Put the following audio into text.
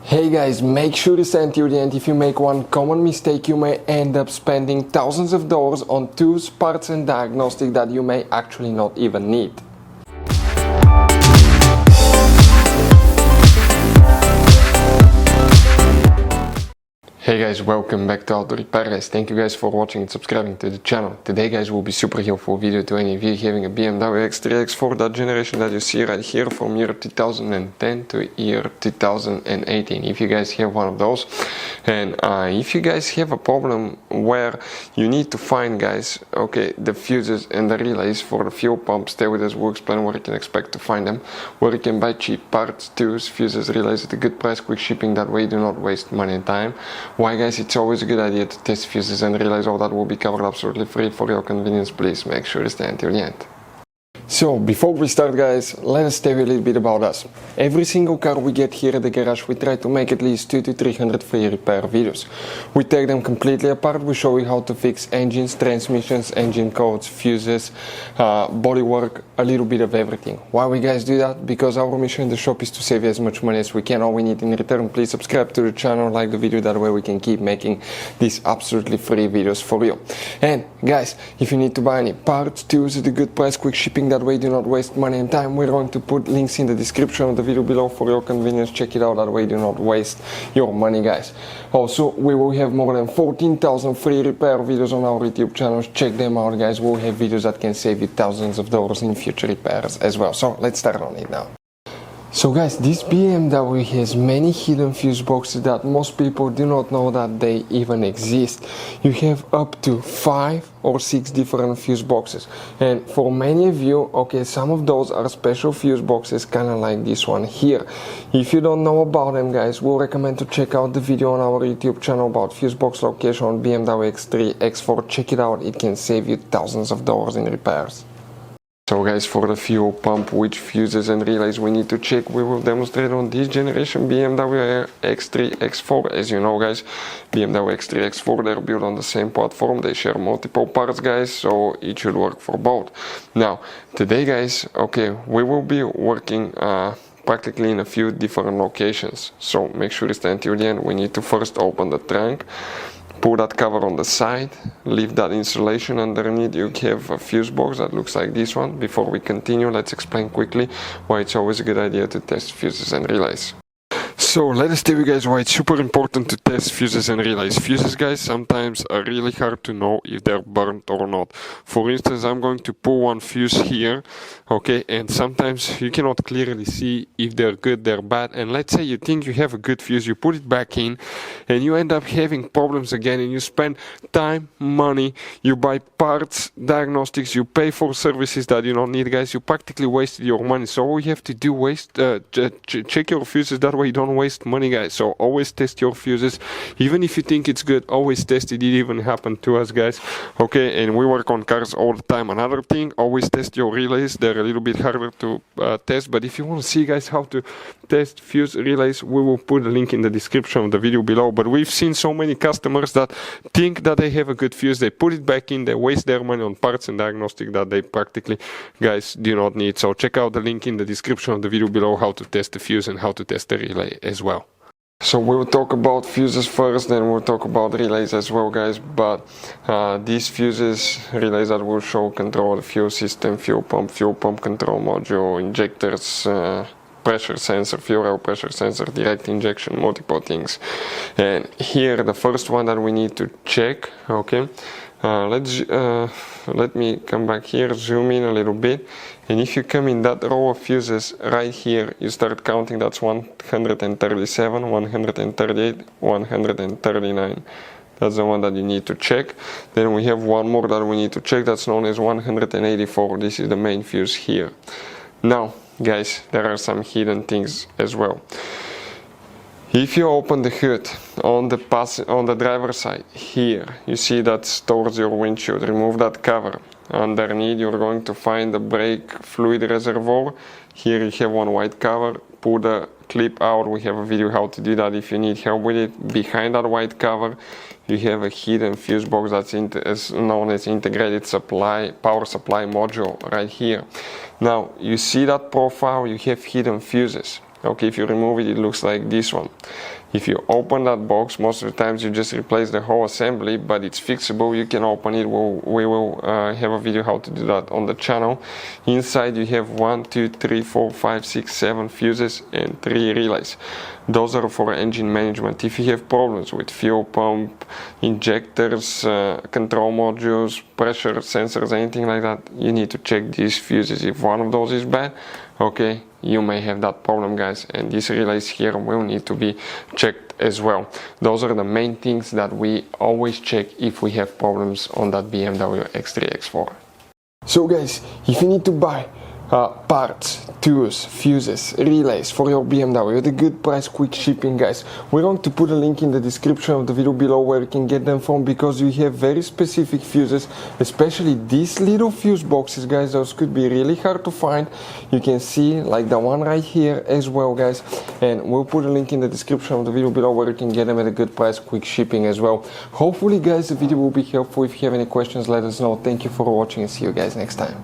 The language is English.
Hey guys, make sure to stay until the end. If you make one common mistake, you may end up spending thousands of dollars on tools, parts and diagnostics that you may actually not even need. Hey guys, welcome back to Auto Repair Guys. Thank you guys for watching and subscribing to the channel. Today guys will be super helpful video to any of you having a BMW X3, X4, that generation that you see right here from year 2010 to year 2018. If you guys have one of those, and if you guys have a problem where you need to find guys, okay, the fuses and the relays for the fuel pump, stay with us, we'll explain where you can expect to find them, where you can buy cheap parts, tools, fuses, relays at a good price, quick shipping, that way you do not waste money and time. Why guys, it's always a good idea to test fuses and relays. All that will be covered absolutely free for your convenience. Please make sure to stay until the end. So before we start guys, let us tell you a little bit about us. Every single car we get here at the garage, we try to make at least 200 to 300 free repair videos. We take them completely apart, we show you how to fix engines, transmissions, engine codes, fuses, bodywork, a little bit of everything. Why we guys do that? Because our mission in the shop is to save you as much money as we can. All we need in return, please subscribe to the channel, like the video, that way we can keep making these absolutely free videos for you. And guys, if you need to buy any parts, tools at a good price, quick shipping, that way do not waste money and time, we're going to put links in the description of the video below for your convenience. Check it out, that way do not waste your money guys. Also, we will have more than 14,000 free repair videos on our YouTube channels. Check them out guys, we'll have videos that can save you thousands of dollars in future repairs as well. So let's start on it now. So guys, this BMW has many hidden fuse boxes that most people do not know that they even exist. You have up to 5 or 6 different fuse boxes, and for many of you, okay, some of those are special fuse boxes, kind of like this one here. If you don't know about them guys, we'll recommend to check out the video on our YouTube channel about fuse box location on BMW X3, X4. Check it out, it can save you thousands of dollars in repairs. So guys, for the fuel pump, which fuses and relays we need to check, we will demonstrate on this generation BMW X3, X4. As you know guys, BMW X3, X4, they're built on the same platform, they share multiple parts guys, so it should work for both. Now, today guys, okay, we will be working practically in a few different locations, so make sure to stay until the end. We need to first open the trunk, pull that cover on the side, leave that insulation underneath. You have a fuse box that looks like this one. Before we continue, let's explain quickly why it's always a good idea to test fuses and relays. So let us tell you guys why it's super important to test fuses and relays. Fuses guys sometimes are really hard to know if they're burnt or not. For instance, I'm going to pull one fuse here, okay, and sometimes you cannot clearly see if they're good, they're bad, and let's say you think you have a good fuse, you put it back in and you end up having problems again, and you spend time, money, you buy parts, diagnostics, you pay for services that you don't need guys, you practically wasted your money. So all you have to do check your fuses, that way you don't waste money guys. So always test your fuses, even if you think it's good, always test it. It even happened to us guys, okay, and we work on cars all the time. Another thing, always test your relays. They're a little bit harder to test, but if you want to see guys how to test fuse relays, we will put a link in the description of the video below. But we've seen so many customers that think that they have a good fuse, they put it back in, they waste their money on parts and diagnostic that they practically guys do not need. So check out the link in the description of the video below how to test the fuse and how to test the relay as well. So we will talk about fuses first, then we'll talk about relays as well guys, but these fuses, relays that will show control the fuel system, fuel pump control module, injectors, pressure sensor, fuel oil pressure sensor, direct injection, multiple things. And here the first one that we need to check, okay, let me come back here, zoom in a little bit, and if you come in that row of fuses right here, you start counting, that's 137, 138, 139. That's the one that you need to check. Then we have one more that we need to check, that's known as 184. This is the main fuse here. Now guys, there are some hidden things as well. If you open the hood on the driver's side here, you see that stores your windshield. Remove that cover. Underneath you're going to find the brake fluid reservoir. Here you have one white cover. Pull the clip out. We have a video how to do that if you need help with it. Behind that white cover you have a hidden fuse box that's known as integrated power supply module right here. Now you see that profile, you have hidden fuses. Okay, if you remove it, it looks like this one. If you open that box, most of the times you just replace the whole assembly, but it's fixable. You can open it. We will have a video how to do that on the channel. Inside you have 1, 2, 3, 4, 5, 6, 7 fuses and 3 relays. Those are for engine management. If you have problems with fuel pump, injectors, control modules, pressure sensors, anything like that, you need to check these fuses. If one of those is bad, okay, you may have that problem, guys, and these relays here will need to be checked as well. Those are the main things that we always check if we have problems on that BMW X3, X4. So guys, if you need to buy parts, tools, fuses, relays for your BMW at a good price, quick shipping, guys, we're going to put a link in the description of the video below where you can get them from, because we have very specific fuses, especially these little fuse boxes, guys. Those could be really hard to find. You can see like the one right here as well, guys, and we'll put a link in the description of the video below where you can get them at a good price, quick shipping as well. Hopefully, guys, the video will be helpful. If you have any questions, let us know. Thank you for watching and see you guys next time.